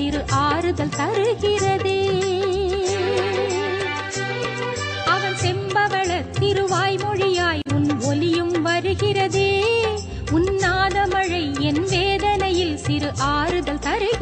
சிறு ஆறுதல் தருகிறதே. அவன் செம்பவள திருவாய்மொழியாய் உன் ஒலியும் வருகிறதே. உன்னாத மழை என் வேதனையில் சிறு ஆறுதல் தருகிறதே.